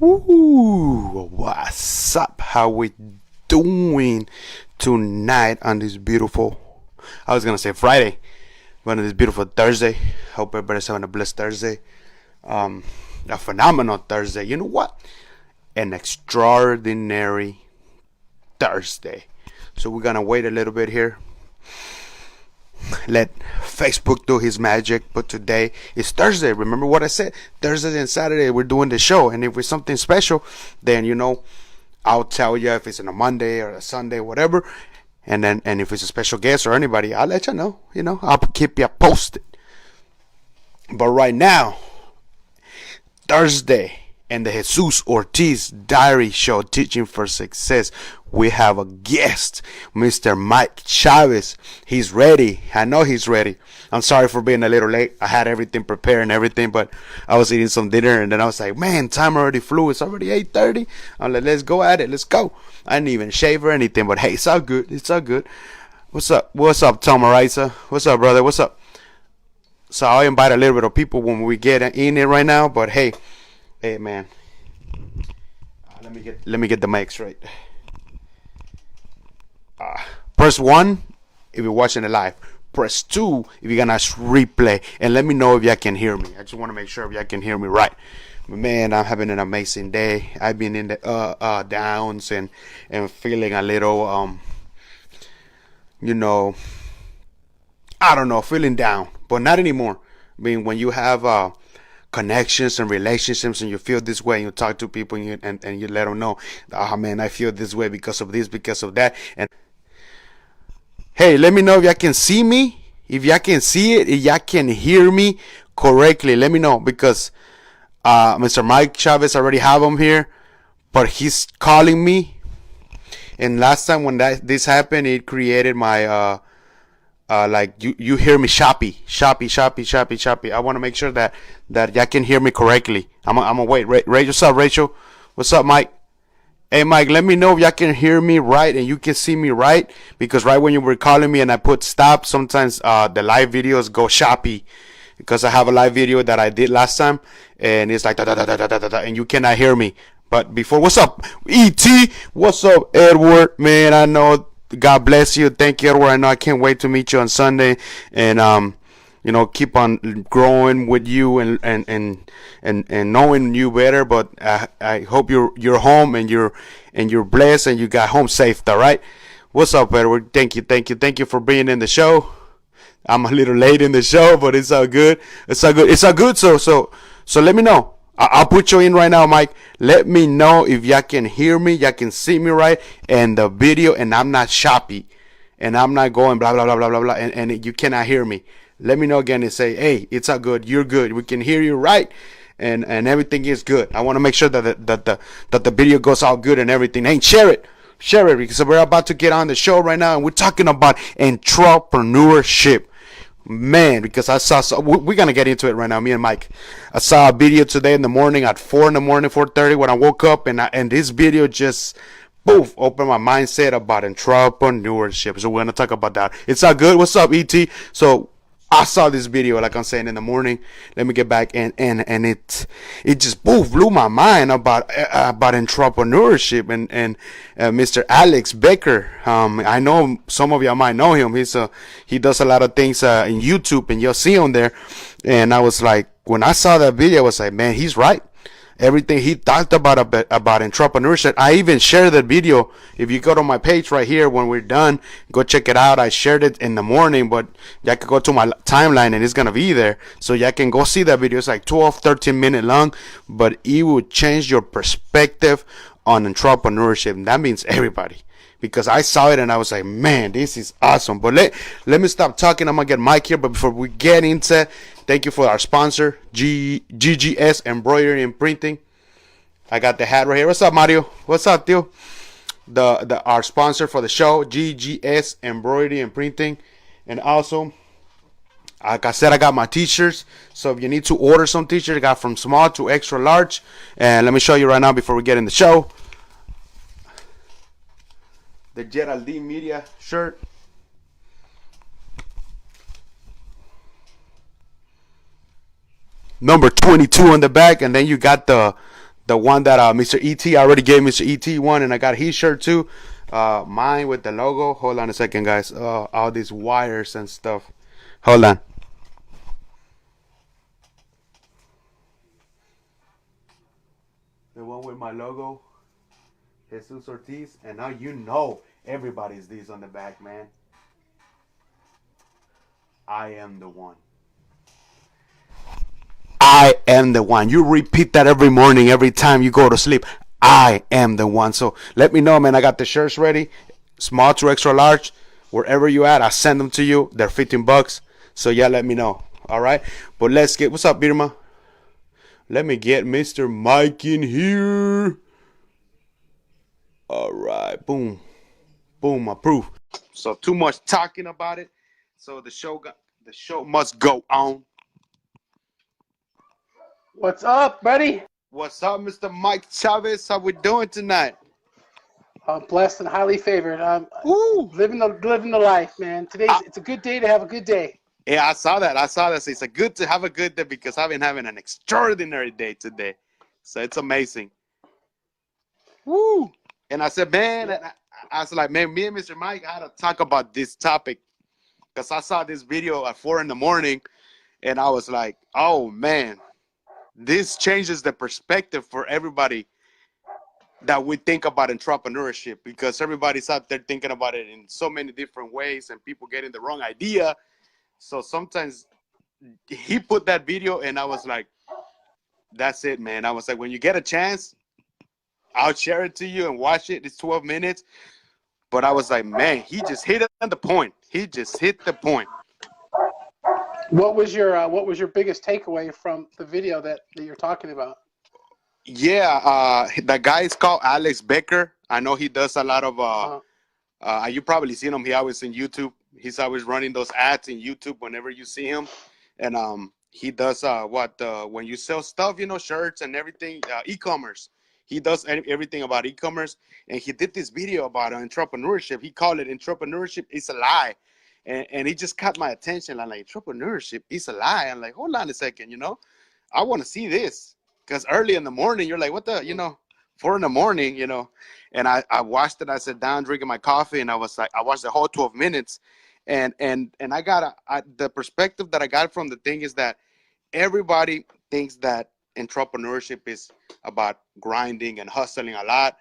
Woo! What's up? How we doing tonight on this beautiful, I was gonna say Friday, but on this beautiful Thursday. Hope everybody's having a blessed Thursday. A phenomenal Thursday. You know what? An extraordinary Thursday. So we're gonna wait a little bit here. Let Facebook do his magic, but today is Thursday. Remember what I said? Thursday and Saturday we're doing the show, and if it's something special, then I'll tell you if it's on a Monday or a Sunday, whatever. And if it's a special guest or anybody, I'll let you know. I'll keep you posted. But right now, Thursday, and the Jesus Ortiz Diary Show, Teaching for Success, we have a guest, Mr. Mike Chaves. He's ready. I know he's ready. I'm sorry for being a little late. I had everything prepared and everything, but I was eating some dinner, and then I was like, man, time already flew. It's already 8:30. I'm like, let's go at it. Let's go. I didn't even shave or anything, but hey, it's all good. It's all good. What's up? What's up, Tom Arisa? What's up, brother? What's up? So I'll invite a little bit of people when we get in it right now, but hey, man. Let me get the mics right. Press 1 if you're watching it live. Press 2 if you're gonna replay, and let me know if y'all can hear me. I just want to make sure if y'all can hear me right. But man, I'm having an amazing day. I've been in the downs and feeling a little I don't know, feeling down, but not anymore. I mean, when you have connections and relationships, and you feel this way, and you talk to people, and you let them know, oh man, I feel this way because of this, because of that. And hey, let me know if y'all can see me, if y'all can see it, if y'all can hear me correctly. Let me know, because Mr. Mike Chaves, already have him here, but he's calling me. And last time when this happened, it created my like you hear me choppy. I want to make sure that y'all can hear me correctly. I'm gonna wait. Rachel, what's up, Rachel? What's up, Mike? Hey, Mike, let me know if y'all can hear me right and you can see me right, because right when you were calling me and I put stop, sometimes the live videos go choppy, because I have a live video that I did last time, and it's like da, da, da, da, da, da, da, and you cannot hear me. But before, what's up, E.T.? What's up, Edward? Man, I know. God bless you. Thank you, Edward. I know I can't wait to meet you on Sunday, and keep on growing with you and knowing you better. But I hope you're home and you're blessed and you got home safe. All right. What's up, Edward? Thank you for being in the show. I'm a little late in the show, but it's all good. It's all good. So let me know. I'll put you in right now, Mike. Let me know if y'all can hear me, y'all can see me right, and the video, and I'm not choppy, and I'm not going blah blah blah blah blah blah, and you cannot hear me. Let me know again and say, hey, it's all good, you're good, we can hear you right, and everything is good. I want to make sure that the video goes all good and everything. Hey, share it, because we're about to get on the show right now, and we're talking about entrepreneurship. Man, because we're gonna get into it right now, me and Mike. I saw a video today in the morning at 4 in the morning, 4:30 when I woke up, and this video just opened my mindset about entrepreneurship. So we're gonna talk about that. It's all good. What's up, ET? So I saw this video, like I'm saying, in the morning. Let me get back, and it just blew my mind about entrepreneurship and Mr. Alex Becker. I know some of y'all might know him. He does a lot of things in YouTube, and you'll see him there. And I was like, when I saw that video, I was like, man, he's right. Everything he talked about entrepreneurship. I even shared that video. If you go to my page right here, when we're done, go check it out. I shared it in the morning, but y'all can go to my timeline and it's going to be there. So y'all can go see that video. It's like 13 minutes long, but it will change your perspective on entrepreneurship. And that means everybody. Because I saw it and I was like, man, this is awesome. But let me stop talking. I'm going to get Mike here. But before we get into it, thank you for our sponsor, GGS Embroidery and Printing. I got the hat right here. What's up, Mario? What's up, Tio? Our sponsor for the show, GGS Embroidery and Printing. And also, like I said, I got my t-shirts. So if you need to order some t-shirts, I got from small to extra large. And let me show you right now before we get in the show. The Geraldine Media shirt. Number 22 on the back, and then you got the the one that Mr. ET, I already gave Mr. ET one, and I got his shirt too. Mine with the logo. Hold on a second, guys. All these wires and stuff. Hold on. The one with my logo, Jesus Ortiz, and now you know everybody's these on the back, man. I am the one. I am the one. You repeat that every morning, every time you go to sleep. I am the one. So let me know, man. I got the shirts ready, small to extra large. Wherever you at, I send them to you. They're $15. So yeah, let me know. All right. But let's get. What's up, Birma? Let me get Mr. Mike in here. All right. Boom. Boom. Approve. So too much talking about it. So the show must go on. What's up, buddy? What's up, Mr. Mike Chaves? How we doing tonight? I'm blessed and highly favored. I'm living the life, man. It's a good day to have a good day. Yeah, I saw that. So it's a good to have a good day because I've been having an extraordinary day today. So it's amazing. Woo! And I said, man, I was like, man, me and Mr. Mike had to talk about this topic because I saw this video at 4 a.m. and I was like, oh man, this changes the perspective for everybody that we think about entrepreneurship, because everybody's out there thinking about it in so many different ways and people getting the wrong idea. So sometimes he put that video and I was like, that's it, man. I was like, when you get a chance, I'll share it to you and watch it. It's 12 minutes. But I was like, man, he just hit it on the point. He just hit the point. What was your biggest takeaway from the video that you're talking about? Yeah, the guy is called Alex Becker. I know he does a lot of you probably seen him. He always in YouTube. He's always running those ads in YouTube whenever you see him. And he does when you sell stuff, shirts and everything, e-commerce. He does everything about e-commerce. And he did this video about entrepreneurship. He called it Entrepreneurship is a Lie. And he just caught my attention. I'm like, entrepreneurship is a lie. I'm like, hold on a second, I want to see this. Because early in the morning, you're like, what the, 4 a.m, and I watched it. I sat down drinking my coffee, and I was like, I watched the whole 12 minutes. And I got the perspective that I got from the thing is that everybody thinks that entrepreneurship is about grinding and hustling a lot.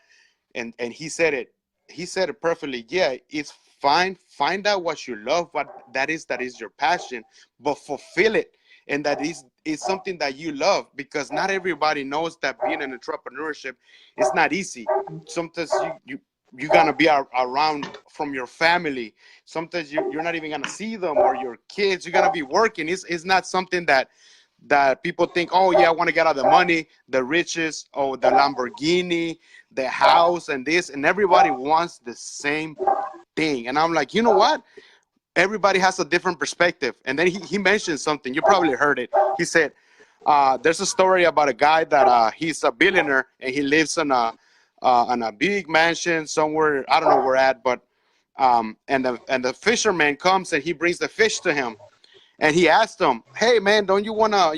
And he said it perfectly. Yeah, it's fine. Find out what you love, what that is your passion, but fulfill it. And that is something that you love, because not everybody knows that being an entrepreneurship is not easy. Sometimes you're gonna be around from your family. Sometimes you're not even gonna see them or your kids. You're gonna be working. It's not something that people think, oh yeah, I want to get out the money, the riches, or the Lamborghini, the house, and this, and everybody wants the same thing. And I'm like, you know what? Everybody has a different perspective. And then he mentioned something. You probably heard it. He said, there's a story about a guy that he's a billionaire and he lives in a big mansion somewhere. I don't know where at, but and the fisherman comes and he brings the fish to him. And he asked him, hey man, don't you want to,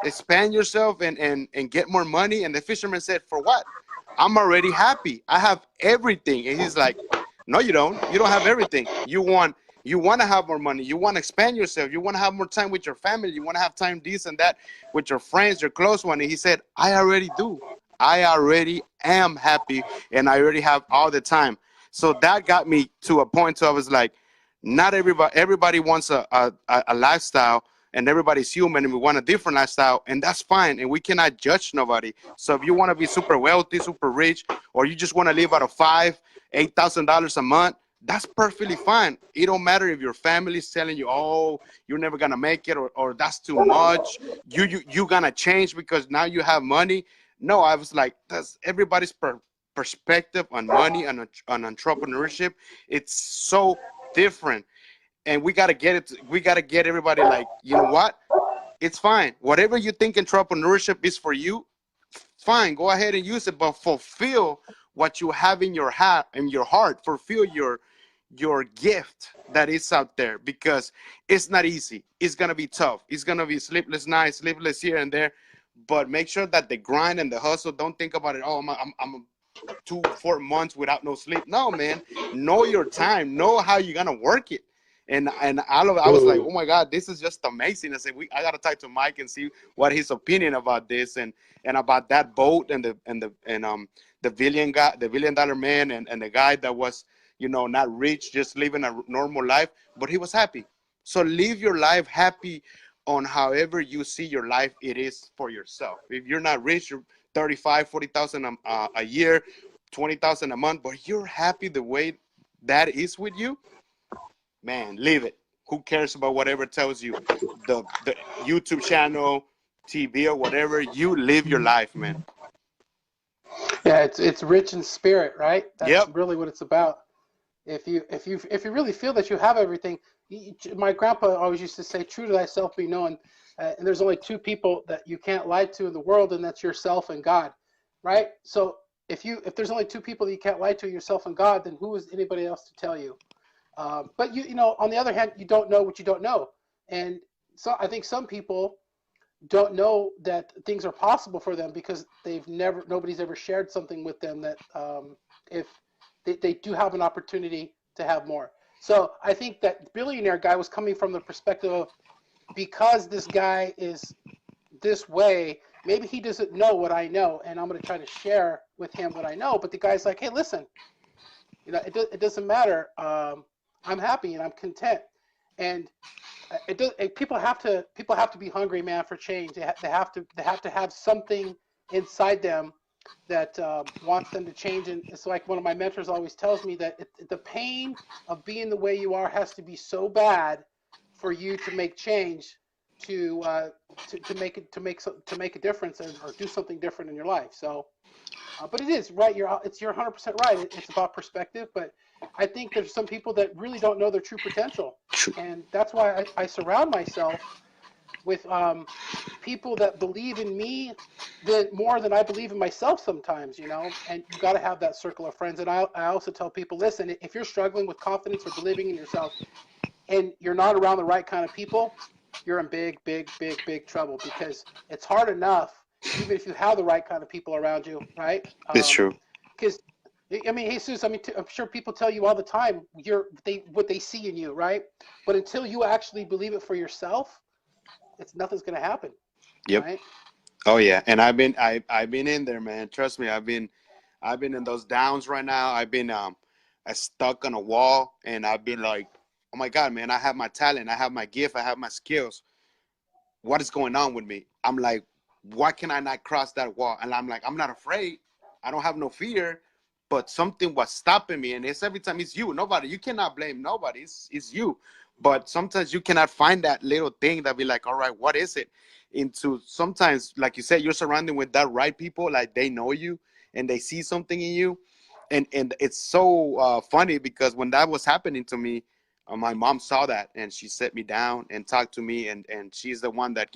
expand yourself and get more money? And the fisherman said, for what? I'm already happy. I have everything. And he's like, no, you don't. You don't have everything. You want to have more money. You want to expand yourself. You want to have more time with your family. You want to have time this and that with your friends, your close one. And he said, I already do. I already am happy, and I already have all the time. So that got me to a point. So I was like, not everybody wants a lifestyle, and everybody's human, and we want a different lifestyle, and that's fine. And we cannot judge nobody. So if you want to be super wealthy, super rich, or you just want to live out of $8,000 a month, that's perfectly fine. It don't matter if your family's telling you, oh, you're never gonna make it, or that's too much. You gonna change because now you have money. No, I was like, that's everybody's perspective on money and on entrepreneurship. It's so different, and we gotta get it. We gotta get everybody like, you know what? It's fine. Whatever you think entrepreneurship is for you, fine. Go ahead and use it, but fulfill what you have in your heart. Fulfill your gift that is out there, because it's not easy. It's gonna be tough. It's gonna be sleepless nights, sleepless here and there. but make sure that the grind and the hustle, don't think about it. Oh, I'm 2-4 months without no sleep. No, man, know your time, know how you're gonna work it. And all of it, I was like, oh my God, this is just amazing. I said, I gotta talk to Mike and see what his opinion about this and about that boat and the $1 billion man and the guy that was, not rich, just living a normal life, but he was happy. So live your life happy on however you see your life it is for yourself. If you're not rich, you're 35, 40,000 a year, 20,000 a month, but you're happy the way that is with you, man, live it. Who cares about whatever tells you the YouTube channel, TV, or whatever? You live your life, man. Yeah, it's rich in spirit, right? That's Yep. really what it's about. If you really feel that you have everything, my grandpa always used to say, "True to thyself be known." And there's only two people that you can't lie to in the world, and that's yourself and God, right? So if there's only two people that you can't lie to, yourself and God, then who is anybody else to tell you? But on the other hand, you don't know what you don't know, and so I think some people don't know that things are possible for them because nobody's ever shared something with them that if they do have an opportunity to have more. So I think that billionaire guy was coming from the perspective of, because this guy is this way, maybe he doesn't know what I know, and I'm going to try to share with him what I know. But the guy's like, hey, listen, it doesn't matter. I'm happy and I'm content. And people have to be hungry, man, for change. They have to have something inside them that wants them to change. And it's like one of my mentors always tells me that the pain of being the way you are has to be so bad for you to make change, to make a difference or do something different in your life. So, but it is right. You're 100% right. It's about perspective, but I think there's some people that really don't know their true potential, and that's why I surround myself with people that believe in me more than I believe in myself sometimes, and you got to have that circle of friends. And I also tell people, listen, if you're struggling with confidence or believing in yourself and you're not around the right kind of people, you're in big, big, big, big trouble, because it's hard enough, even if you have the right kind of people around you, right? It's true. Because, Jesus, I'm sure people tell you all the time what they see in you, right? But until you actually believe it for yourself, nothing's going to happen. Yep. Right? Oh yeah, and I've been in there, man. Trust me, I've been in those downs right now. I've been stuck on a wall, and I've been like, oh my God, man, I have my talent, I have my gift, I have my skills. What is going on with me? I'm like, why can I not cross that wall? And I'm like, I'm not afraid. I don't have no fear, but something was stopping me. And it's every time it's you. You cannot blame nobody. It's you. But sometimes you cannot find that little thing that be like, all right, what is it? Sometimes, like you said, you're surrounded with that right people, like they know you and they see something in you. And it's so funny, because when that was happening to me, my mom saw that and she set me down and talked to me, and she's the one that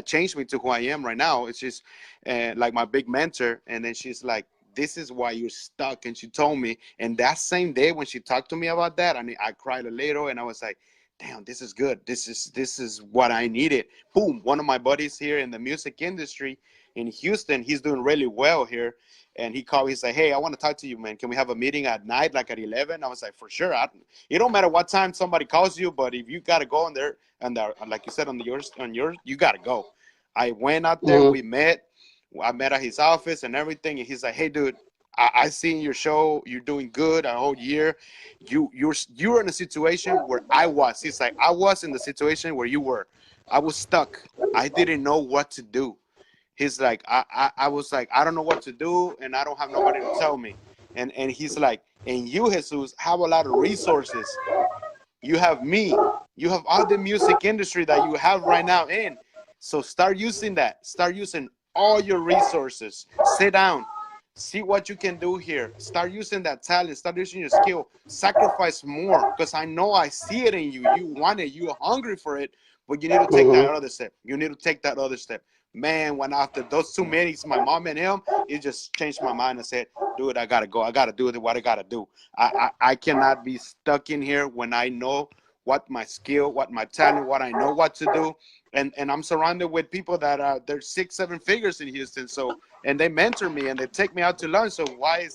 changed me to who I am right now. It's just like my big mentor. And then she's like, this is why you're stuck. And she told me, and that same day when she talked to me about that, I cried a little, and I was like, damn, this is good. This is what I needed. Boom. One of my buddies here in the music industry in Houston, he's doing really well here. And he called me, he said, hey, I want to talk to you, man. Can we have a meeting at night, like at 11? I was like, for sure. It don't matter what time somebody calls you, but if you got to go on there, and like you said, on yours, you got to go. I went out there, we met. I met at his office and everything. And he's like, hey, dude, I seen your show. You're doing good a whole year. You're in a situation where I was. He's like, I was in the situation where you were. I was stuck. I didn't know what to do. He's like, I was like, I don't know what to do, and I don't have nobody to tell me. And he's like, and you, Jesus, have a lot of resources. You have me. You have all the music industry that you have right now in. So start using that. Start using all your resources. Sit down. See what you can do here. Start using that talent. Start using your skill. Sacrifice more, because I know I see it in you. You want it. You're hungry for it, but you need to take that other step. You need to take that other step. Man, when after those 2 meetings, my mom and him, it just changed my mind. I said, dude, I got to go. I got to do what I got to do. I cannot be stuck in here when I know what my skill, what my talent, what I know what to do. And I'm surrounded with people that are they're 6-7 figures in Houston. So, and they mentor me and they take me out to lunch. So why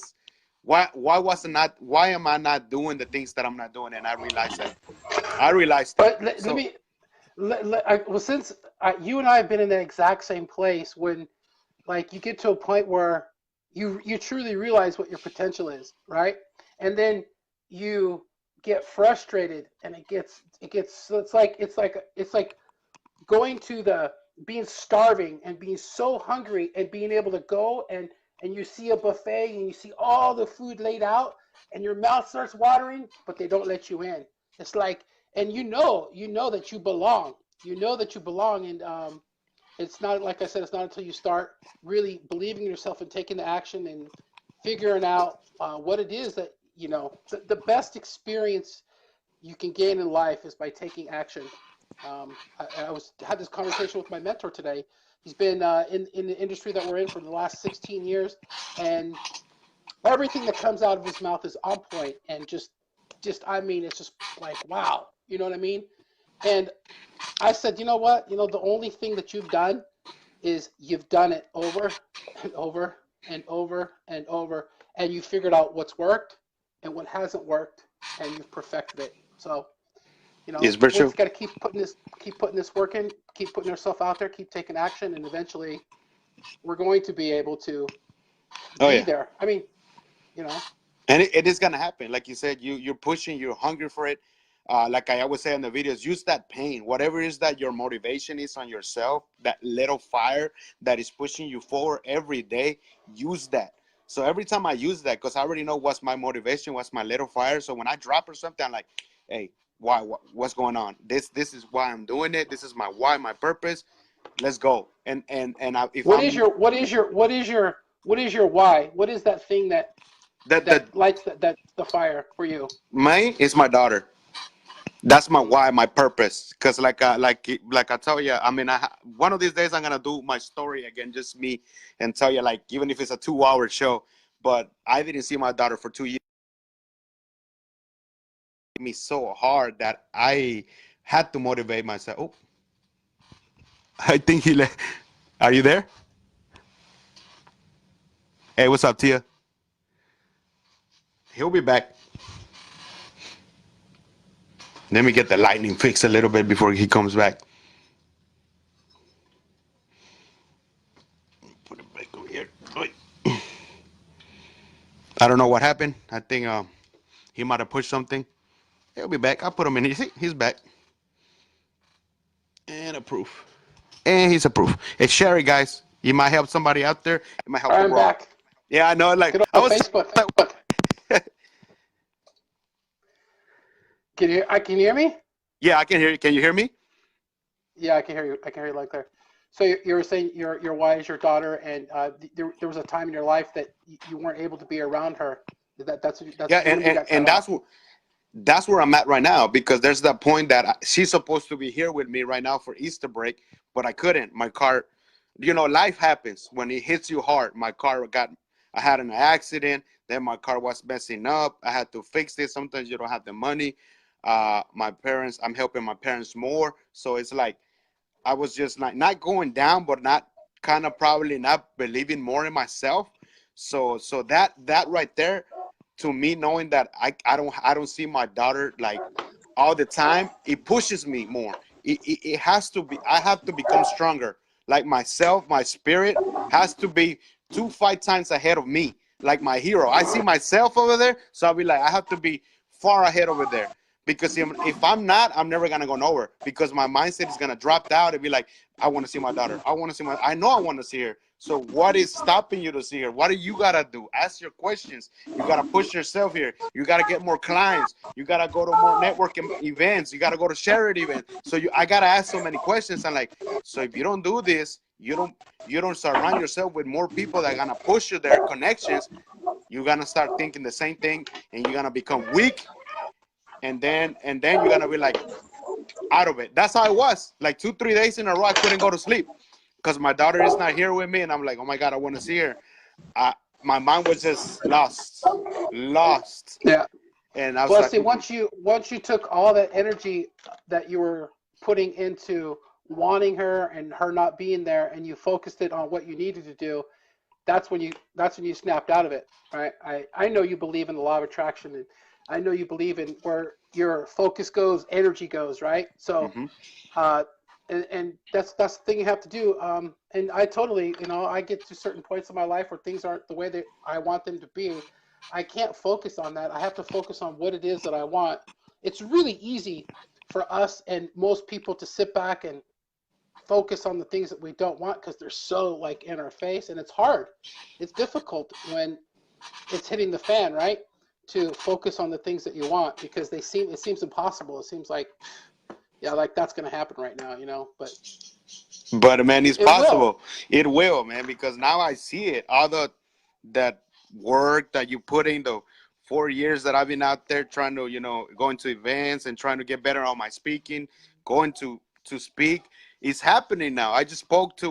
am I not doing the things that I'm not doing? And I realized it. But let me well, since you and I have been in the exact same place, when like you get to a point where you truly realize what your potential is, right? And then you get frustrated, and so it's like going to the being starving and being so hungry and being able to go and you see a buffet and you see all the food laid out and your mouth starts watering, but they don't let you in. It's like, and you know that you belong. You know that you belong, and it's not, like I said, it's not until you start really believing in yourself and taking the action and figuring out what it is that, the best experience you can gain in life is by taking action. I had this conversation with my mentor today. He's been in the industry that we're in for the last 16 years, and everything that comes out of his mouth is on point, and I mean, it's just like, wow, you know what I mean? And I said, you know what? The only thing that you've done is you've done it over and over and over and over, and you figured out what's worked and what hasn't worked, and you've perfected it. So, Yes, we virtual. just got to keep putting this work in, keep putting ourselves out there, keep taking action, and eventually we're going to be able to Oh be yeah. there. I mean, you know, And it is gonna happen. Like you said, you're pushing, you're hungry for it. Like I always say in the videos, use that pain, whatever it is that your motivation is on yourself, that little fire that is pushing you forward every day. Use that. So every time I use that, because I already know what's my motivation, what's my little fire. So when I drop or something, I'm like, hey, why? What's going on? This is why I'm doing it. This is my why, my purpose. Let's go. If what is I'm your why? What is that thing that that lights that the fire for you? mine is my daughter. That's my Mm. why, my purpose. Cause like I tell you, I mean, one of these days I'm gonna do my story again, just me, and tell you, like, even if it's a 2-hour show. But I didn't see my daughter for 2 years. Me so hard that I had to motivate myself. Oh, I think he left. Are you there? Hey, what's up, Tia? He'll be back. Let me get the lightning fixed a little bit before he comes back. Put it back over here. I don't know what happened. I think he might have pushed something. He'll be back. I'll put him in. You see, he's back. And approve. And he's approved. It's Sherry, guys. You might help somebody out there. It might help All the right, I'm world. back. Yeah, I know. Like Get I on was. Facebook. Can you hear me? Yeah, I can hear you. Can you hear me? Yeah, I can hear you. I can hear you like clear. So you were saying your why is your daughter, and there was a time in your life that you weren't able to be around her. That's Yeah, when you got cut and off. that's where I'm at right now, because there's that point that she's supposed to be here with me right now for Easter break, but I couldn't. My car, life happens when it hits you hard. I had an accident. Then my car was messing up. I had to fix it. Sometimes you don't have the money. I'm helping my parents more. So it's like I was just like not going down, but not kind of probably not believing more in myself. So that right there, to me, knowing that I don't see my daughter like all the time, it pushes me more. It has to be. I have to become stronger. Like myself, my spirit has to be 2 5 times ahead of me. Like my hero, I see myself over there, so I'll be like, I have to be far ahead over there. Because if I'm not, I'm never gonna go nowhere. Because my mindset is gonna drop down and be like, I want to see my daughter. I want to see my. I know I want to see her. So what is stopping you to see her? What do you gotta do? Ask your questions. You gotta push yourself here. You gotta get more clients. You gotta go to more networking events. You gotta go to charity events. So I gotta ask so many questions. And like, so if you don't do this, you don't surround yourself with more people that are gonna push you their connections. You're gonna start thinking the same thing, and you're gonna become weak. And then you're gonna be like out of it. That's how it was. Like 2 3 days in a row, I couldn't go to sleep because my daughter is not here with me, and I'm like, oh my god, I want to see her. My mind was just lost. Yeah. And I was Well, like, see, once you took all that energy that you were putting into wanting her and her not being there, and you focused it on what you needed to do, that's when you snapped out of it, right? I know you believe in the law of attraction, and I know you believe in where your focus goes, energy goes, right? So, mm-hmm. uh, and that's the thing you have to do. And I totally, I get to certain points in my life where things aren't the way that I want them to be. I can't focus on that. I have to focus on what it is that I want. It's really easy for us and most people to sit back and focus on the things that we don't want because they're so like in our face, and it's hard. It's difficult when it's hitting the fan, right? To focus on the things that you want because it seems impossible. It seems like, yeah, like that's going to happen right now, But man, it's it will. possible. It will, man, because now I see it. All that work that you put in the 4 years that I've been out there trying to, going to events and trying to get better on my speaking, going to speak, is happening now. I just spoke to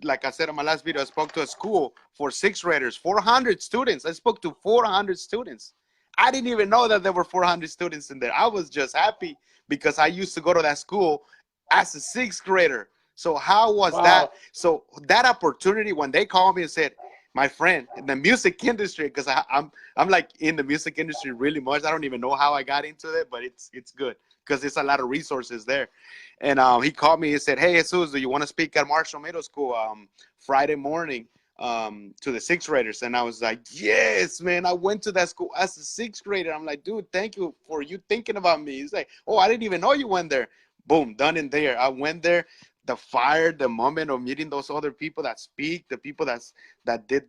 like I said in my last video, I spoke to a school for sixth graders, 400 students. I spoke to 400 students. I didn't even know that there were 400 students in there. I was just happy because I used to go to that school as a sixth grader. So how was that? Wow. So that opportunity when they called me and said, my friend in the music industry, because I'm like in the music industry really much. I don't even know how I got into it, but it's good because there's a lot of resources there. And he called me and said, hey, Jesus, do you want to speak at Marshall Middle School Friday morning to the sixth graders? And I was like, yes, man. I went to that school as a sixth grader. I'm like, dude, thank you for you thinking about me. He's like, oh, I didn't even know you went there. Boom, done in there. I went there. The fire, the moment of meeting those other people that speak, the people that did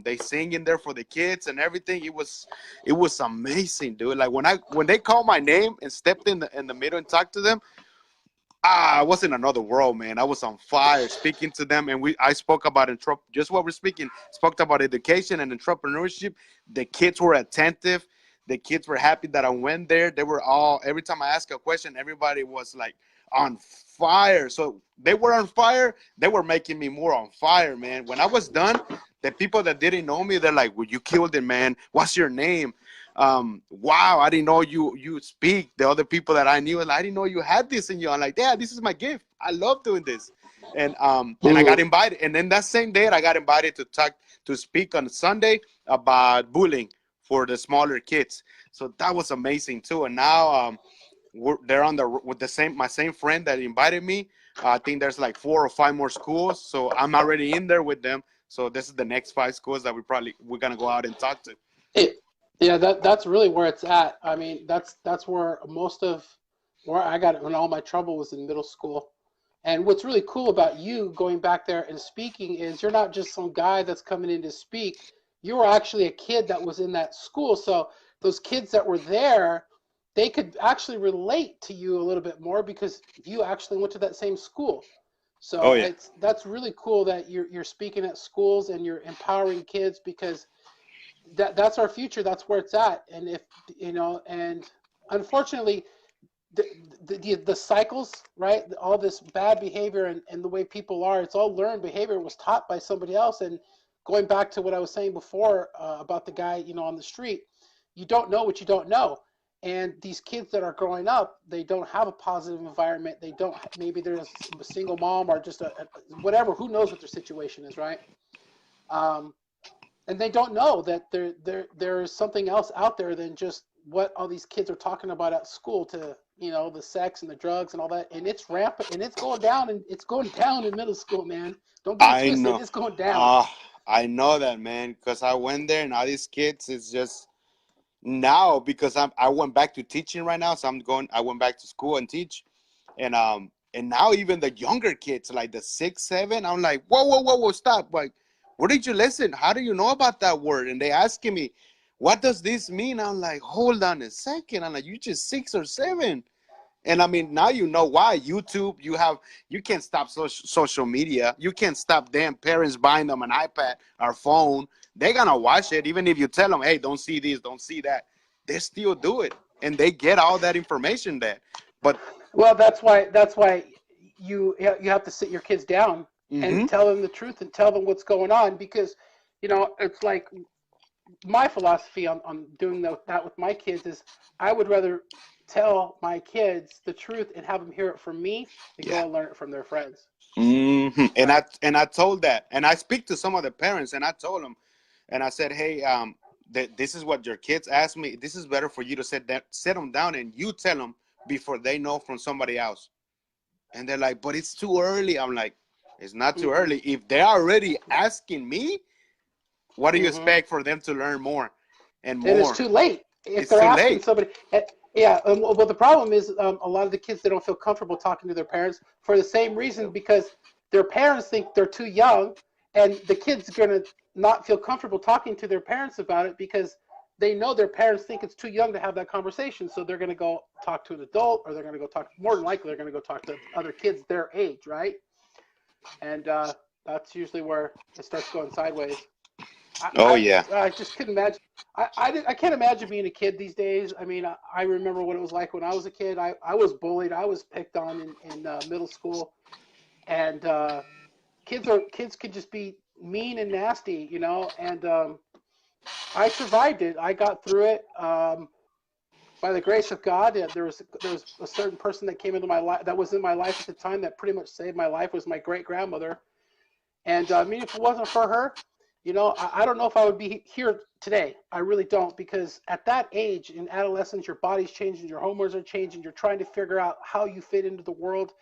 they sing in there for the kids and everything. It was amazing, dude. Like when they called my name and stepped in the middle and talked to them, I was in another world, man. I was on fire speaking to them, and I spoke about just what we're speaking. Spoke about education and entrepreneurship. The kids were attentive. The kids were happy that I went there. They were all, every time I asked a question, everybody was like on fire. So they were on fire. They were making me more on fire, man. When I was done, the people that didn't know me, they're like, well, you killed it, man. What's your name? Wow, I didn't know you speak. The other people that I knew, and I didn't know you had this in you. I'm like, yeah, this is my gift. I love doing this. And I got invited. And then that same day, I got invited to speak on Sunday about bullying for the smaller kids. So that was amazing too. And now they're with my same friend that invited me. I think there's like 4 or 5 more schools. So I'm already in there with them. So this is the next 5 schools that we're gonna go out and talk to. Yeah, that's really where it's at. I mean, that's where most of where I got in all my trouble was in middle school. And what's really cool about you going back there and speaking is you're not just some guy that's coming in to speak. You were actually a kid that was in that school. So those kids that were there, they could actually relate to you a little bit more because you actually went to that same school. Oh So yeah. that's really cool that you're speaking at schools and you're empowering kids because that's our future. That's where it's at. And if and unfortunately, the cycles, right? All this bad behavior and the way people are, it's all learned behavior. It was taught by somebody else. And going back to what I was saying before about the guy, on the street, you don't know what you don't know. And these kids that are growing up, they don't have a positive environment. They don't. Maybe there's a single mom or just a whatever. Who knows what their situation is, right? And they don't know that there is something else out there than just what all these kids are talking about at school to the sex and the drugs and all that, and it's rampant and it's going down, and it's going down in middle school, man. Don't get it I twisted. know. It's going down. I know that, man, because I went there and all these kids, it's just now because I went back to teaching right now, so I went back to school and teach, and now even the younger kids, like the 6, 7, I'm like, whoa, stop! Like, where did you listen? How do you know about that word? And they asking me, what does this mean? I'm like, hold on a second. I'm like, you just 6 or 7. And I mean, now you know why. YouTube, you can't stop social media. You can't stop damn parents buying them an iPad or phone. They're gonna watch it, even if you tell them, hey, don't see this, don't see that. They still do it, and they get all that information there. But Well, that's why you have to sit your kids down and mm-hmm, tell them the truth and tell them what's going on because it's like my philosophy on doing that with my kids is I would rather tell my kids the truth and have them hear it from me than Yeah. go and learn it from their friends. And Right. I told that, and I speak to some of the parents, and I told them, and I said, hey, this is what your kids ask me. This is better for you to sit them down and you tell them before they know from somebody else. And they're like, but it's too early. I'm like, it's not too Mm-mm. early. If they're already asking me, what do you Mm-hmm. expect for them to learn more and And it's more? too late if It's they're too asking late. somebody. Yeah, well, the problem is a lot of the kids, they don't feel comfortable talking to their parents for the same reason, because their parents think they're too young, and the kid's gonna not feel comfortable talking to their parents about it because they know their parents think it's too young to have that conversation. So they're gonna go talk to an adult, or they're gonna go talk. More than likely, they're gonna go talk to other kids their age, right? And that's usually where it starts going sideways. I, Oh, I, yeah. I just couldn't imagine. I can't imagine being a kid these days. I mean, I remember what it was like when I was a kid. I was bullied. I was picked on in middle school, and kids could just be mean and nasty, you know. And I survived it. I got through it. By the grace of God, there was a certain person that came into my life, that was in my life at the time, that pretty much saved my life. Was my great grandmother. And I mean, if it wasn't for her, you know, I don't know if I would be here today. I really don't, because at that age, in adolescence, your body's changing, your hormones are changing. You're trying to figure out how you fit into the world,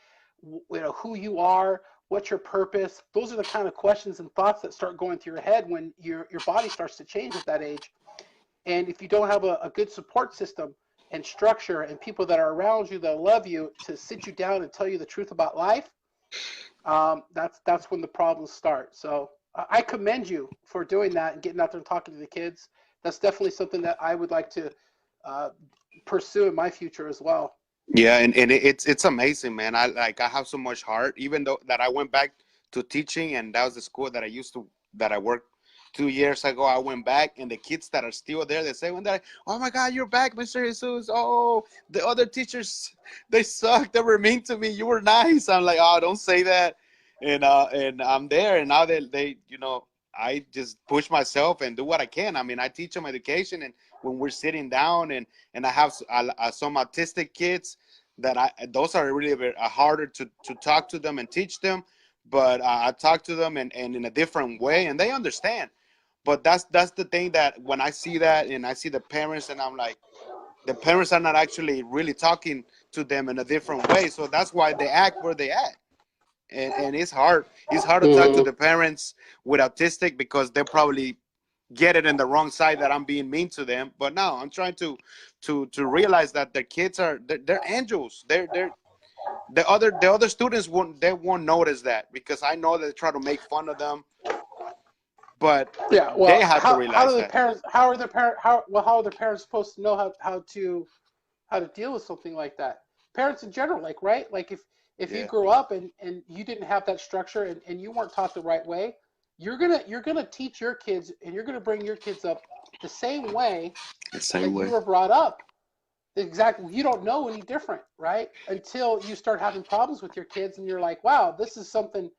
you know, who you are, what's your purpose. Those are the kind of questions and thoughts that start going through your head when your body starts to change at that age. And if you don't have a good support system and structure and people that are around you that love you to sit you down and tell you the truth about life, that's when the problems start. So I commend you for doing that and getting out there and talking to the kids. That's definitely something that I would like to uh, pursue in my future as well. Yeah, and it's amazing, man. I have so much heart, even though that I went back to teaching, and that was the school that I worked 2 years ago. I went back, and the kids that are still there, they say one day, "Oh my God, you're back, Mr. Jesus! Oh, the other teachers, they suck. They were mean to me. You were nice." I'm like, "Oh, don't say that." And I'm there, and now they I just push myself and do what I can. I mean, I teach them education, and when we're sitting down, and I have some autistic kids that those are really a bit harder to talk to them and teach them, but I talk to them and in a different way, and they understand. But that's the thing, that when I see that and I see the parents, and I'm like, the parents are not actually really talking to them in a different way, so that's why they act where they act. And it's hard to talk to Mm-hmm. the parents with autistic, because they probably get it in the wrong side, that I'm being mean to them. But now I'm trying to realize that the kids they're angels. They're the other students won't notice that, because I know they try to make fun of them, but Yeah. they Well, have to how realize do the that. parents? How are the parent? How are the parents supposed to know how to deal with something like that? Parents in general, like, right? Like, if you Yeah, grew up and you didn't have that structure, and you weren't taught the right way, you're gonna teach your kids, and you're gonna bring your kids up the same way the same that you way. were brought up. Exactly. You don't know any different, right? Until you start having problems with your kids, and you're like, wow, this is something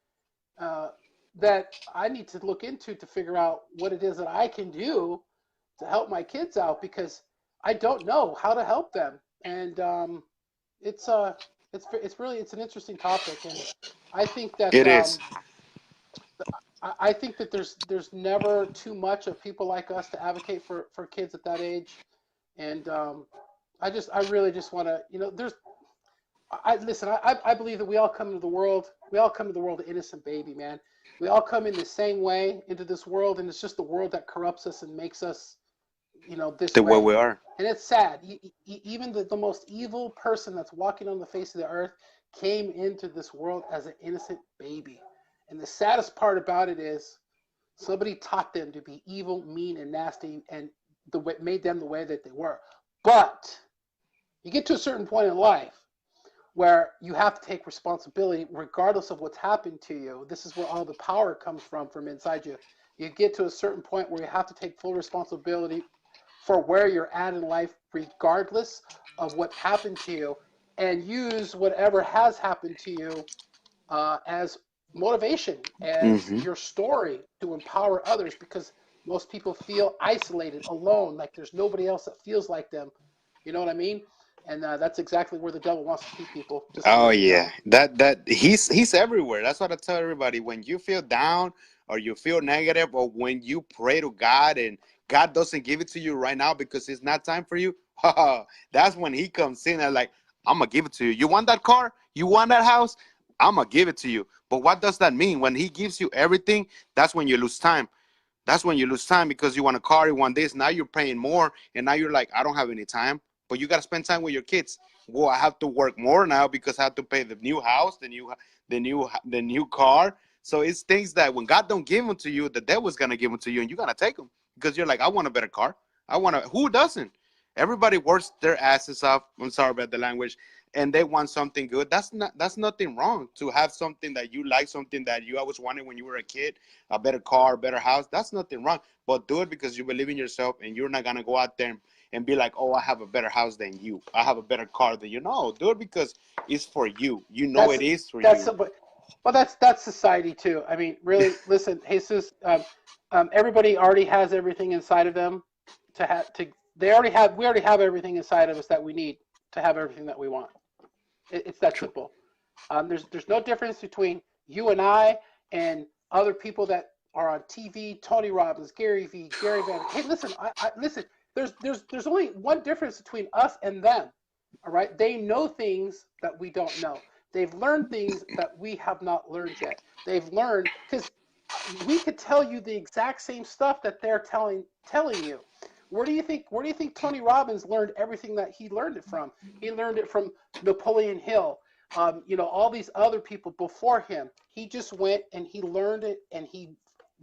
uh, that I need to look into to figure out what it is that I can do to help my kids out, because I don't know how to help them. And it's it's really, it's an interesting topic, and I think that It is. I think that there's never too much of people like us to advocate for kids at that age. And I really just want to, there's I listen. I believe that we all come into the world. We all come to the world an innocent baby, man. We all come in the same way into this world, and it's just the world that corrupts us and makes us, this The way way. we are. And it's sad. Even the most evil person that's walking on the face of the earth came into this world as an innocent baby. And the saddest part about it is somebody taught them to be evil, mean, and nasty, and made them the way that they were. But you get to a certain point in life where you have to take responsibility regardless of what's happened to you. This is where all the power comes from inside you. You get to a certain point where you have to take full responsibility for where you're at in life, regardless of what happened to you, and use whatever has happened to you as motivation, as Hmm. your story to empower others, because Most people feel isolated, alone, like there's nobody else that feels like them. You know what I mean? And that's exactly where the devil wants to keep people. Just to Oh let you know. yeah, that he's everywhere. That's what I tell everybody. When you feel down or you feel negative, or when you pray to God and God doesn't give it to you right now because it's not time for you, that's when He comes in and like, I'm gonna give it to you. You want that car? You want that house? I'm gonna give it to you. But what does that mean? When He gives you everything, that's when you lose time. That's when you lose time because you want a car, you want this. Now you're paying more, and now you're like, I don't have any time. But you gotta spend time with your kids. Well, I have to work more now because I have to pay the new house, the new car. So it's things that when God don't give them to you, the devil's gonna give them to you, and you're gonna take them because you're like, I want a better car. I want to. Who doesn't? Everybody works their asses off. I'm sorry about the language, and they want something good. That's nothing wrong to have something that you like, something that you always wanted when you were a kid, a better car, a better house. That's nothing wrong. But do it because you believe in yourself, and you're not gonna go out there and be like, oh, I have a better house than you. I have a better car than you. No, do it because it's for you. You know That's it is for that's you. well, that's society too. I mean, really, listen, Jesus. Everybody already has everything inside of them to have to. They already have. We already have everything inside of us that we need to have everything that we want. It's that True. simple. There's no difference between you and I and other people that are on TV. Tony Robbins, Gary Vee, Gary Van. Hey, listen, listen. There's only one difference between us and them. All right, they know things that we don't know. They've learned things that we have not learned yet. They've learned because we could tell you the exact same stuff that they're telling you. Where do you think Tony Robbins learned everything that he learned it from? He learned it from Napoleon Hill. All these other people before him. He just went and he learned it and he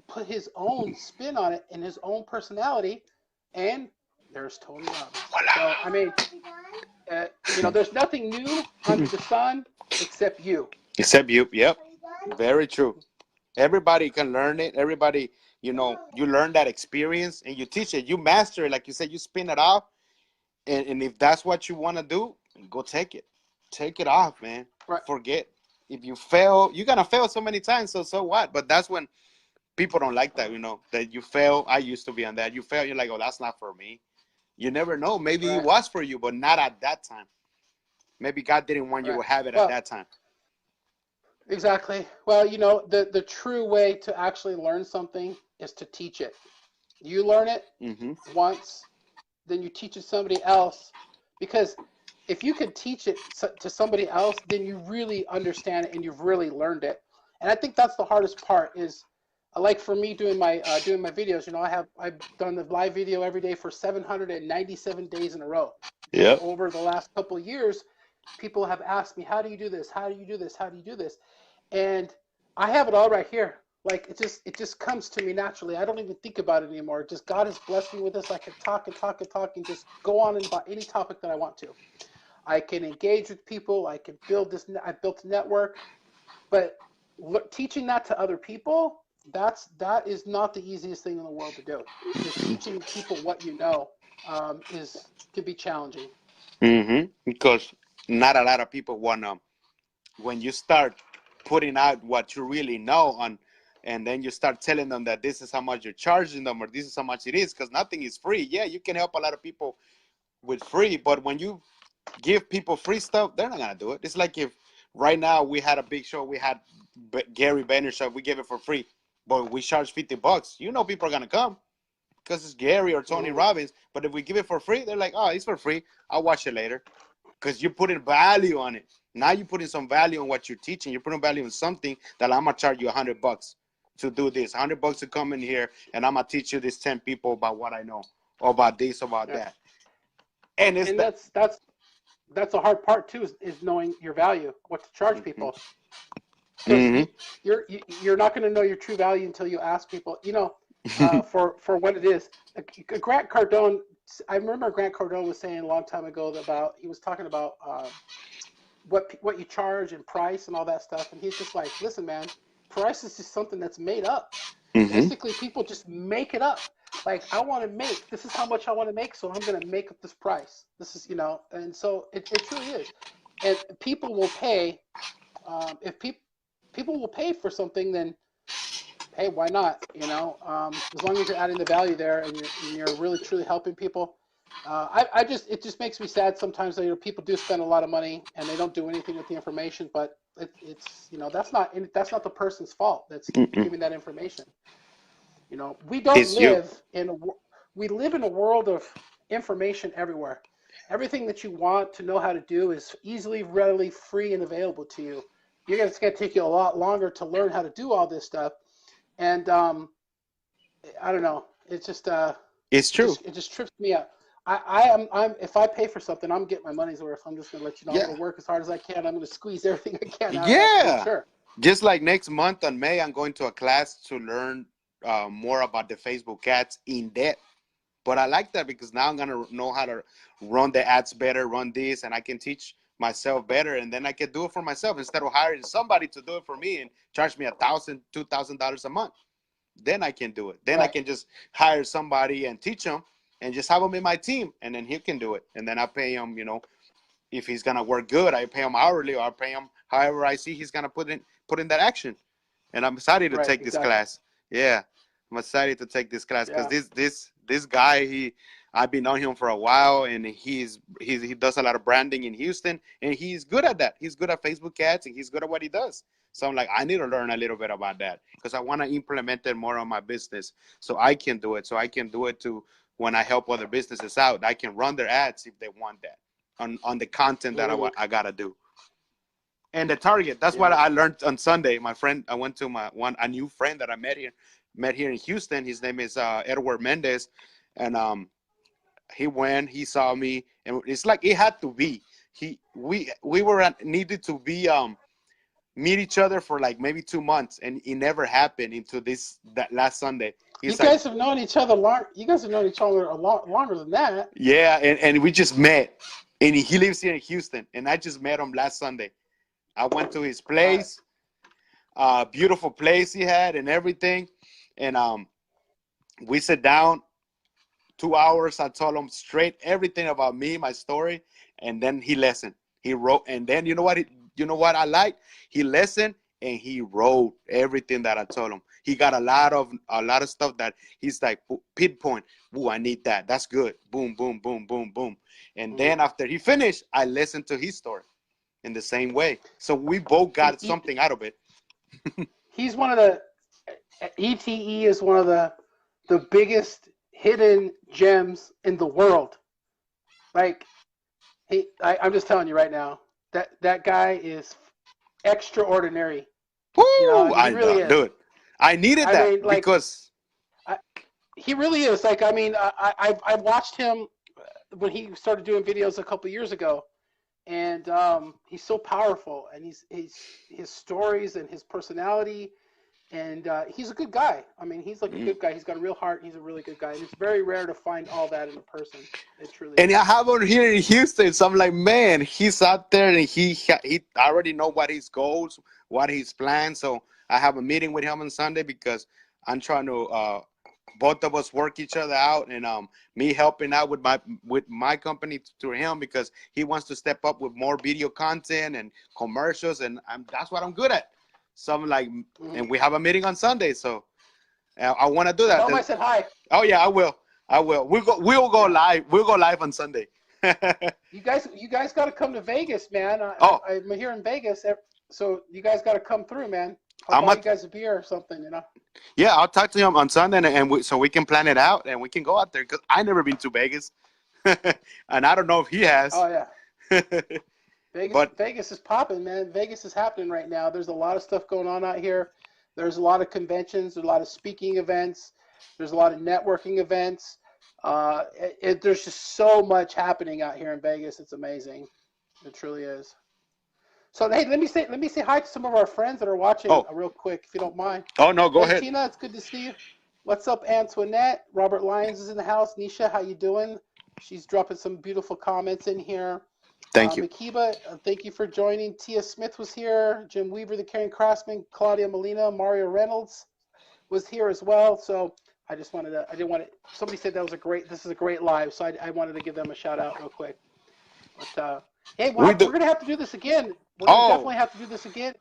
put his own spin on it and his own personality. And there's Tony Robbins. So I mean, there's nothing new under the sun except you. Except you. Yep. Very true. Everybody can learn it. Everybody, you learn that experience and you teach it. You master it. Like you said, you spin it off. And if that's what you want to do, go take it. Take it off, man. Right. Forget. If you fail, you're going to fail so many times. So what? But that's when people don't like that, that you fail. I used to be on that. You fail, you're like, oh, that's not for me. You never know. Maybe it Right. was for you, but not at that time. Maybe God didn't want you Right. to have it at Well, that time. exactly. Well, the true way to actually learn something is to teach it. You learn it Mm-hmm. once, then you teach it to somebody else. Because if you could teach it to somebody else, then you really understand it and you've really learned it. And I think that's the hardest part is like for me doing my videos, I've done the live video every day for 797 days in a row. And Yep. over the last couple of years, people have asked me, how do you do this? How do you do this? How do you do this? And I have it all right here. Like it just comes to me naturally. I don't even think about it anymore. Just God has blessed me with this. I can talk and talk and talk and just go on about any topic that I want to. I can engage with people. I can build this. I built a network, but teaching that to other people, that is not the easiest thing in the world to do. Just teaching people what you know can be challenging. Mm-hmm. Because not a lot of people want to, when you start putting out what you really know on, and then you start telling them that this is how much you're charging them or this is how much it is, because nothing is free. Yeah, you can help a lot of people with free, but when you give people free stuff, they're not gonna do it. It's like if right now we had a big show, we had Gary Vaynerchuk, we gave it for free, but we charge $50. People are gonna come because it's Gary or Tony Mm-hmm. Robbins. But if we give it for free, they're like, oh, it's for free. I'll watch it later because you're putting value on it. Now you're putting some value on what you're teaching. You're putting value on something that I'm gonna charge you $100 to do this. $100 to come in here, and I'm gonna teach you these 10 people about what I know, or about this, about Yeah. that. And it's And that. that's the hard part too is knowing your value, what to charge Mm-hmm. people, because Mm-hmm. you're not going to know your true value until you ask people. For what it is. Grant Cardone. I remember Grant Cardone was saying a long time ago about he was talking about what you charge and price and all that stuff, and he's just like, listen, man, price is just something that's made up. Mm-hmm. Basically, people just make it up. Like, I want to make this is how much I want to make, so I'm going to make up this price. This is and so it truly is, and people will pay if people will pay for something, then hey, why not? As long as you're adding the value there and you're really truly helping people. It just makes me sad sometimes that people do spend a lot of money and they don't do anything with the information, but it's that's not the person's fault that's Mm-mm. giving that information. We don't It's you. live we live in a world of information everywhere. Everything that you want to know how to do is easily, readily, free, and available to you. It's going to take you a lot longer to learn how to do all this stuff. And I don't know. It's just It's true. it just trips me out. I'm if I pay for something, I'm getting my money's worth. I'm just going to let you know I'm Yeah. going to work as hard as I can. I'm going to squeeze everything I can out of that for Yeah. sure. Just like next month on May, I'm going to a class to learn more about the Facebook ads in depth. But I like that because now I'm going to know how to run the ads better, run this, and I can teach myself better. And then I can do it for myself instead of hiring somebody to do it for me and charge me $1,000, $2,000 a month. Then I can do it. Then I Right. can just hire somebody and teach them and just have him in my team. And then he can do it. And then I pay him, if he's going to work good, I pay him hourly or I pay him however I see he's going to put in that action. And I'm excited to Right. take this Exactly. class. Yeah, I'm excited to take this class because Yeah. this guy, I've been on him for a while, and he does a lot of branding in Houston, and he's good at that. He's good at Facebook ads, and he's good at what he does. So I'm like, I need to learn a little bit about that because I want to implement it more on my business, so I can do it. So I can do it to when I help other businesses out. I can run their ads if they want that on the content that I gotta do. And the target, that's what Yeah. I learned on Sunday. My friend, I went to a new friend that I met here in Houston. His name is Edward Mendez, and he saw me, and it's like it had to be. We were needed to be meet each other for like maybe 2 months, and it never happened into that last Sunday. You He's like, guys have known each other long. You guys have known each other a lot longer than that. yeah, and we just met, and he lives here in Houston, and I just met him last Sunday. I went to his Right. place, beautiful place he had and everything, and we sat down 2 hours. I told him straight everything about me, my story, and then he listened. He wrote, and then you know what I like? He listened and he wrote everything that I told him. He got a lot of stuff that he's like pinpoint. Ooh, I need that. That's good. Boom, boom, boom, boom, boom. And then after he finished, I listened to his story in the same way. So we both got something out of it. He's one of the ETE is one of the biggest hidden gems in the world. Like I'm just telling you right now that guy is extraordinary. Woo! He really is. Dude, I needed that like, because he really is. Like, I mean, I watched him when he started doing videos a couple years ago, and he's so powerful, and his stories and his personality, and he's a good guy. I mean, he's like a good guy. He's got a real heart. He's a really good guy, and it's very rare to find all that in a person. It truly is. and I have him here in Houston, so I'm like, man, he's out there, and he already know what his goals, what his plans. So I have a meeting with him on Sunday because I'm trying to both of us work each other out, and me helping out with my company to him because he wants to step up with more video content and commercials, and that's what I'm good at. So I'm like, and we have a meeting on Sunday, so I want to do that. Tell him I said hi. Oh yeah, I will. We'll go live. We'll go live on Sunday. You guys got to come to Vegas, man. I'm here in Vegas, so you guys got to come through, man. I'll buy you guys a beer or something, Yeah, I'll talk to him on Sunday, so we can plan it out and we can go out there because I never been to Vegas, and I don't know if he has. Oh yeah. Vegas is popping, man. Vegas is happening right now. There's a lot of stuff going on out here. There's a lot of conventions. There's a lot of speaking events. There's a lot of networking events. There's just so much happening out here in Vegas. It's amazing. It truly is. So hey, let me say hi to some of our friends that are watching real quick, if you don't mind. Oh no, go ahead. Tina, it's good to see you. What's up, Antoinette? Robert Lyons is in the house. Nisha, how you doing? She's dropping some beautiful comments in here. Thank you. Makiba, thank you for joining. Tia Smith was here. Jim Weaver, the Caring Craftsman. Claudia Molina, Mario Reynolds was here as well. So I didn't want to, somebody said this is a great live. So I wanted to give them a shout out real quick. But hey, we're going to have to do this again. We're going to definitely have to do this again.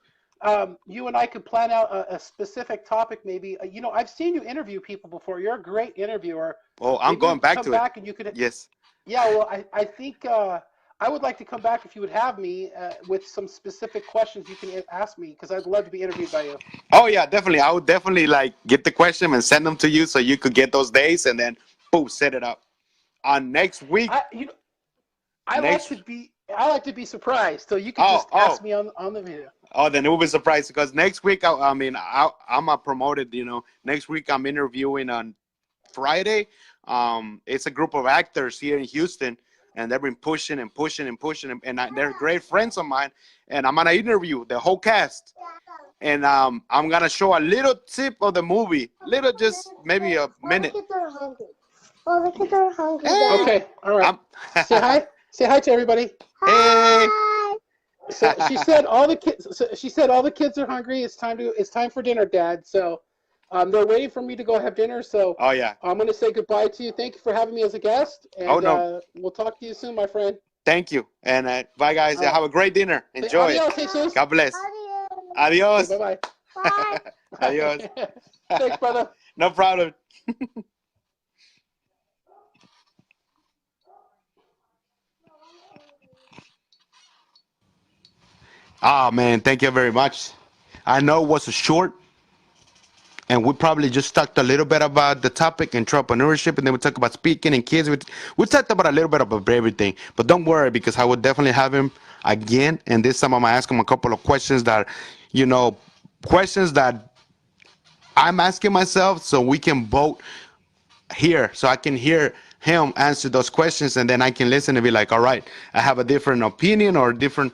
you and I could plan out a specific topic. Maybe I've seen you interview people before. You're a great interviewer. Oh, I'm Maybe we going could back come to it. back and you could. Yes. Yeah, well, I think I would like to come back if you would have me with some specific questions you can ask me because I'd love to be interviewed by you. Oh yeah, definitely. I would definitely like get the question and send them to you so you could get those days and then boom, set it up. On next week, I you know I like next. to be I like to be surprised, so you could Oh, just oh, ask me on the video. oh. Then it will be surprised because next week, I'm a promoted. Next week I'm interviewing on Friday. It's a group of actors here in Houston, and they've been pushing and pushing and pushing, they're great friends of mine. And I'm gonna interview the whole cast, and I'm gonna show a little tip of the movie, little, just maybe a minute. All the kids are hungry. Hey, Okay, all right. I'm Say hi. Say hi to everybody. hey. So she said all the kids. So she said all the kids are hungry. It's time for dinner, Dad. So they're waiting for me to go have dinner. So Oh yeah. I'm going to say goodbye to you. Thank you for having me as a guest, and Oh no. we'll talk to you soon, my friend. Thank you, and bye guys. Have a great dinner. Say Enjoy it. adios, Jesus. God bless. Adios. Adios. Bye Bye. Adios. bye. Thanks, brother. No problem. Oh man, thank you very much. I know it was a short, and we probably just talked a little bit about the topic, entrepreneurship, and then we talked about speaking and kids. We talked about a little bit about everything, but don't worry because I would definitely have him again. And this time I'm gonna ask him a couple of questions that, you know, questions that I'm asking myself, so we can vote here, so I can hear him answer those questions, and then I can listen and be like, all right, I have a different opinion or different,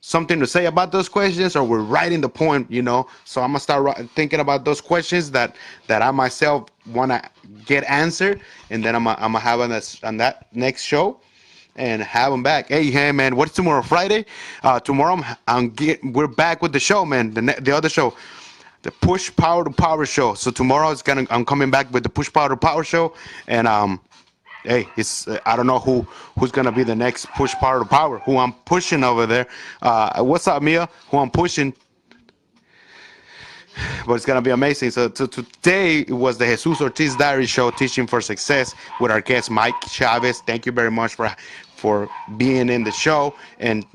something to say about those questions, or we're right in the point. So I'm gonna start thinking about those questions that I myself want to get answered, and then I'm gonna have on that next show and have them back. Hey man, what's tomorrow? Friday. Tomorrow we're back with the show, man. The other show, the Push Power to Power show. So tomorrow I'm coming back with the Push Power to Power show, and hey, it's I don't know who's gonna be the next Push Power to Power. Who I'm pushing over there? What's up, Mia? Who I'm pushing? But it's gonna be amazing. So today it was the Jesus Ortiz Diary Show, Teaching for Success, with our guest Mike Chaves. Thank you very much for being in the show and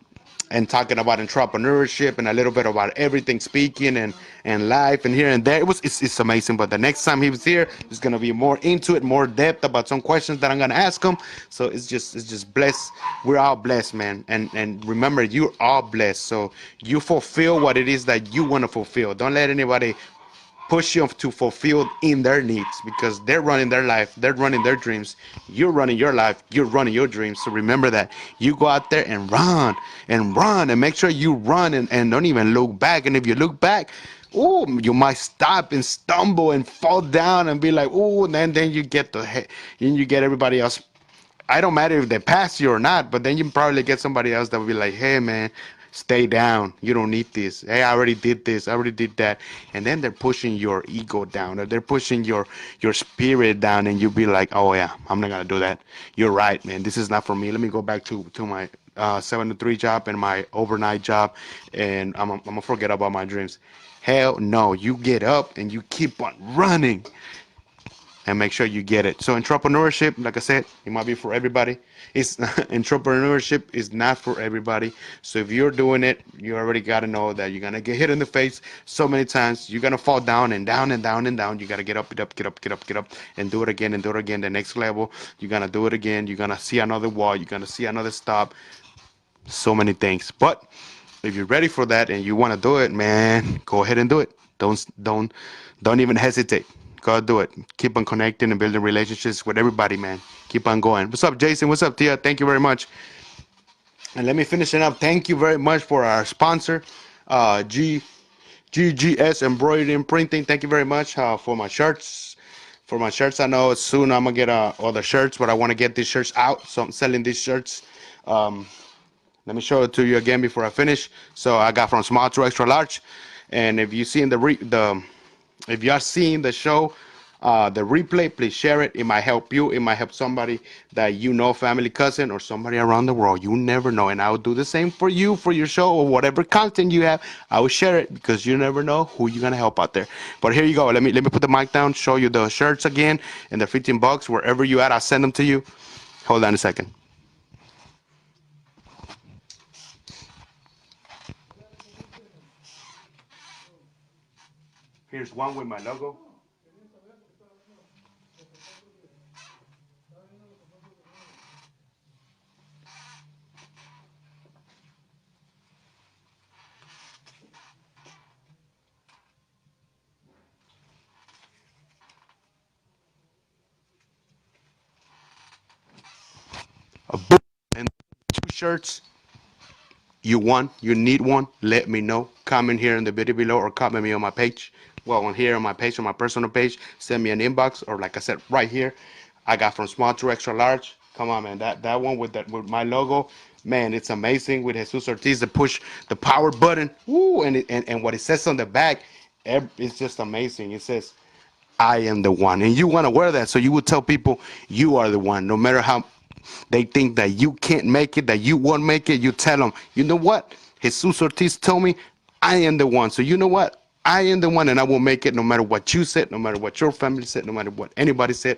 talking about entrepreneurship and a little bit about everything, speaking and life and here and there. It's amazing. But the next time he was here, he's gonna be more into it, more depth about some questions that I'm gonna ask him. So it's just blessed. We're all blessed, man. And remember, you're all blessed. So you fulfill what it is that you want to fulfill. Don't let anybody push you to fulfill in their needs, because they're running their life, they're running their dreams. You're running your life, you're running your dreams. So remember that. You go out there and run and make sure you run and don't even look back. And if you look back, oh, you might stop and stumble and fall down and be like, oh, and then you get you get everybody else. I don't matter if they pass you or not, but then you probably get somebody else that will be like, hey man, stay down. You don't need this. Hey, I already did this. I already did that. And then they're pushing your ego down, or they're pushing your spirit down, and you be like, oh yeah, I'm not gonna do that. You're right, man. This is not for me. Let me go back to my 7 to 3 job and my overnight job, and I'm gonna forget about my dreams. Hell no. You get up and you keep on running, and make sure you get it. So entrepreneurship, like I said, it might be for everybody. It's entrepreneurship is not for everybody. So if you're doing it, you already got to know that you're gonna get hit in the face so many times. You're gonna fall down and down and down and down. You gotta get up, get up, get up, get up, get up, and do it again and do it again. The next level, you're gonna do it again. You're gonna see another wall. You're gonna see another stop. So many things. But if you're ready for that and you want to do it, man, go ahead and do it. Don't even hesitate. Go do it. Keep on connecting and building relationships with everybody, man. Keep on going. What's up, Jason? What's up, Tia? Thank you very much. And let me finish it up. Thank you very much for our sponsor, GGS Embroidery and Printing. Thank you very much for my shirts. For my shirts, I know soon I'm gonna get other shirts, but I want to get these shirts out, so I'm selling these shirts. Let me show it to you again before I finish. So I got from small to extra large, and if you see in if you are seeing the show the replay, please share it. It might help you. It might help somebody that you know, family, cousin, or somebody around the world. You never know. And I will do the same for you, for your show, or whatever content you have. I will share it because you never know who you're gonna help out there. But here you go. Let me put the mic down. Show you the shirts again, and they're $15. Wherever you at, I'll send them to you. Hold on a second. Here's one with my logo. A boom, and 2 shirts. You want, you need one, let me know. Comment here in the video below or comment me on my page. Well, on here on my page, on my personal page, send me an inbox, or like I said, right here. I got from small to extra large. Come on, man. That one with my logo, man, it's amazing with Jesus Ortiz to push the power button. Woo, and what it says on the back, it's just amazing. It says, I am the one. And you want to wear that so you would tell people you are the one. No matter how they think that you can't make it, that you won't make it, you tell them, you know what? Jesus Ortiz told me I am the one. So you know what? I am the one, and I will make it no matter what you said, no matter what your family said, no matter what anybody said.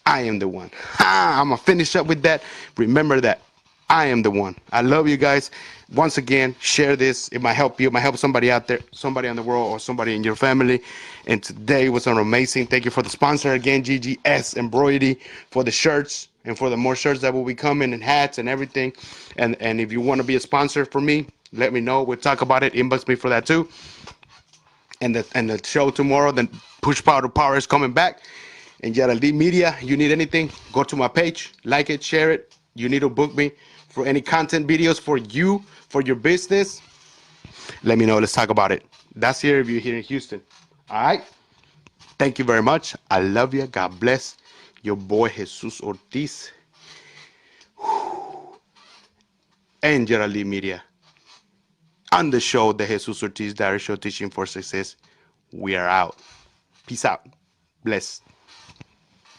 I am the one. I'm going to finish up with that. Remember that. I am the one. I love you guys. Once again, share this. It might help you. It might help somebody out there, somebody in the world, or somebody in your family. And today was amazing. Thank you for the sponsor again, GGS Embroidery, for the shirts and for the more shirts that will be coming, and hats and everything. And if you want to be a sponsor for me, let me know. We'll talk about it. Inbox me for that too. And the show tomorrow, then Push Power to Power is coming back. And Diary Media, you need anything, go to my page, like it, share it. You need to book me for any content videos for you, for your business. Let me know. Let's talk about it. That's here if you're here in Houston. All right. Thank you very much. I love you. God bless. Your boy Jesus Ortiz and Diary Media on the show, the Jesus Ortiz Diary Show, Teaching for Success. We are out. Peace out. Bless.